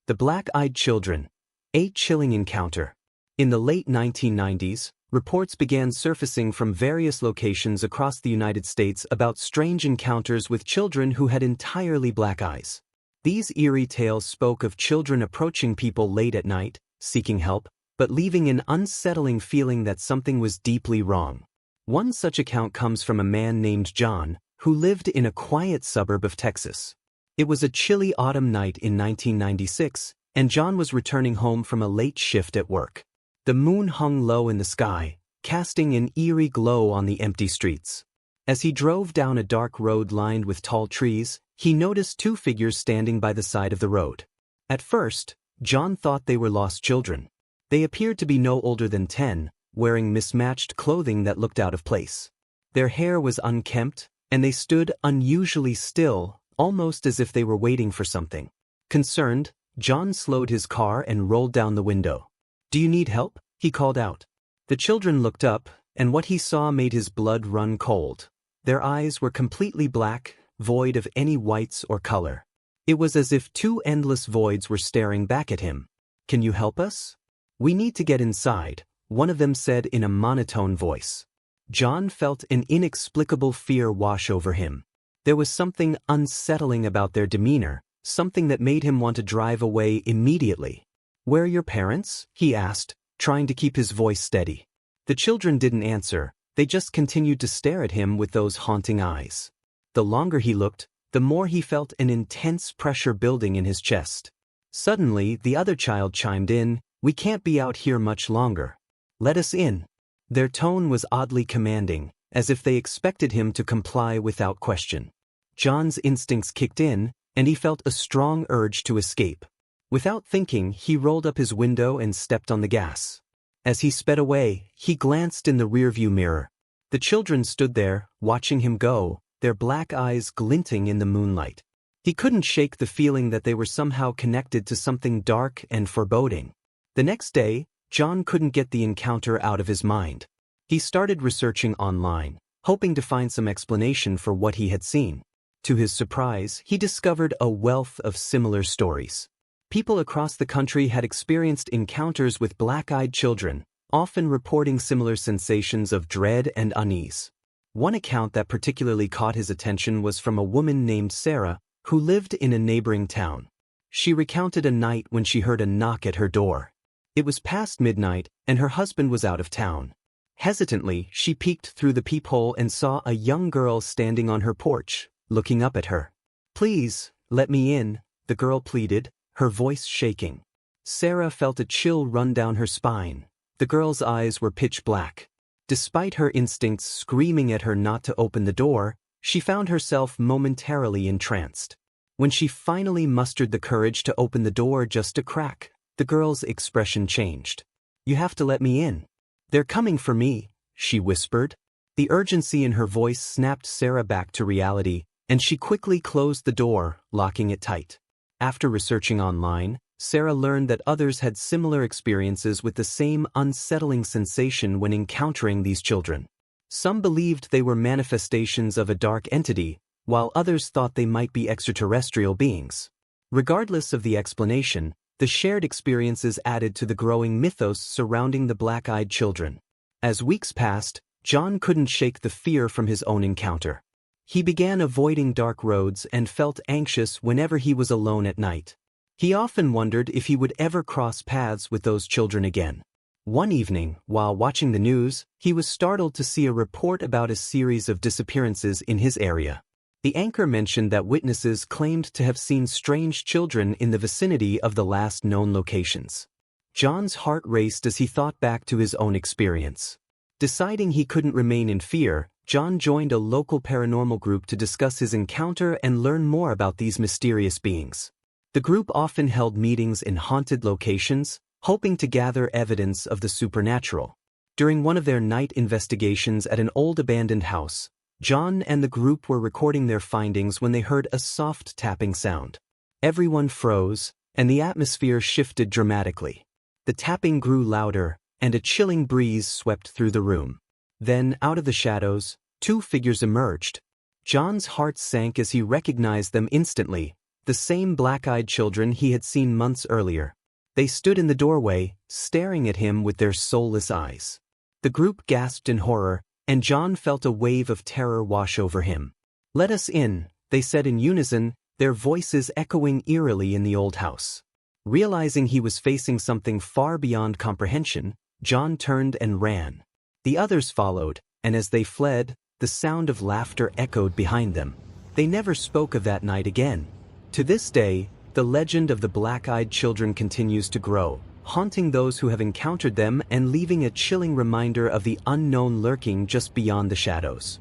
The Black-Eyed Children. A chilling encounter. In the late 1990s, reports began surfacing from various locations across the United States about strange encounters with children who had entirely black eyes. These eerie tales spoke of children approaching people late at night, seeking help, but leaving an unsettling feeling that something was deeply wrong. One such account comes from a man named John, who lived in a quiet suburb of Texas. It was a chilly autumn night in 1996, and John was returning home from a late shift at work. The moon hung low in the sky, casting an eerie glow on the empty streets. As he drove down a dark road lined with tall trees, he noticed two figures standing by the side of the road. At first, John thought they were lost children. They appeared to be no older than 10, wearing mismatched clothing that looked out of place. Their hair was unkempt, and they stood unusually still, almost as if they were waiting for something. Concerned, John slowed his car and rolled down the window. "Do you need help?" he called out. The children looked up, and what he saw made his blood run cold. Their eyes were completely black, void of any whites or color. It was as if two endless voids were staring back at him. "Can you help us?" "We need to get inside," one of them said in a monotone voice. John felt an inexplicable fear wash over him. There was something unsettling about their demeanor, something that made him want to drive away immediately. "Where are your parents?" he asked, trying to keep his voice steady. The children didn't answer, they just continued to stare at him with those haunting eyes. The longer he looked, the more he felt an intense pressure building in his chest. Suddenly, the other child chimed in, "We can't be out here much longer. Let us in." Their tone was oddly commanding, as if they expected him to comply without question. John's instincts kicked in, and he felt a strong urge to escape. Without thinking, he rolled up his window and stepped on the gas. As he sped away, he glanced in the rearview mirror. The children stood there, watching him go, their black eyes glinting in the moonlight. He couldn't shake the feeling that they were somehow connected to something dark and foreboding. The next day, John couldn't get the encounter out of his mind. He started researching online, hoping to find some explanation for what he had seen. To his surprise, he discovered a wealth of similar stories. People across the country had experienced encounters with black-eyed children, often reporting similar sensations of dread and unease. One account that particularly caught his attention was from a woman named Sarah, who lived in a neighboring town. She recounted a night when she heard a knock at her door. It was past midnight, and her husband was out of town. Hesitantly, she peeked through the peephole and saw a young girl standing on her porch, looking up at her. "Please, let me in," the girl pleaded, her voice shaking. Sarah felt a chill run down her spine. The girl's eyes were pitch black. Despite her instincts screaming at her not to open the door, she found herself momentarily entranced. When she finally mustered the courage to open the door just a crack, the girl's expression changed. "You have to let me in. They're coming for me," she whispered. The urgency in her voice snapped Sarah back to reality, and she quickly closed the door, locking it tight. After researching online, Sarah learned that others had similar experiences with the same unsettling sensation when encountering these children. Some believed they were manifestations of a dark entity, while others thought they might be extraterrestrial beings. Regardless of the explanation, the shared experiences added to the growing mythos surrounding the black-eyed children. As weeks passed, John couldn't shake the fear from his own encounter. He began avoiding dark roads and felt anxious whenever he was alone at night. He often wondered if he would ever cross paths with those children again. One evening, while watching the news, he was startled to see a report about a series of disappearances in his area. The anchor mentioned that witnesses claimed to have seen strange children in the vicinity of the last known locations. John's heart raced as he thought back to his own experience. Deciding he couldn't remain in fear, John joined a local paranormal group to discuss his encounter and learn more about these mysterious beings. The group often held meetings in haunted locations, hoping to gather evidence of the supernatural. During one of their night investigations at an old abandoned house, John and the group were recording their findings when they heard a soft tapping sound. Everyone froze, and the atmosphere shifted dramatically. The tapping grew louder, and a chilling breeze swept through the room. Then, out of the shadows, two figures emerged. John's heart sank as he recognized them instantly, the same black-eyed children he had seen months earlier. They stood in the doorway, staring at him with their soulless eyes. The group gasped in horror, and John felt a wave of terror wash over him. "Let us in," they said in unison, their voices echoing eerily in the old house. Realizing he was facing something far beyond comprehension, John turned and ran. The others followed, and as they fled, the sound of laughter echoed behind them. They never spoke of that night again. To this day, the legend of the black-eyed children continues to grow, haunting those who have encountered them and leaving a chilling reminder of the unknown lurking just beyond the shadows.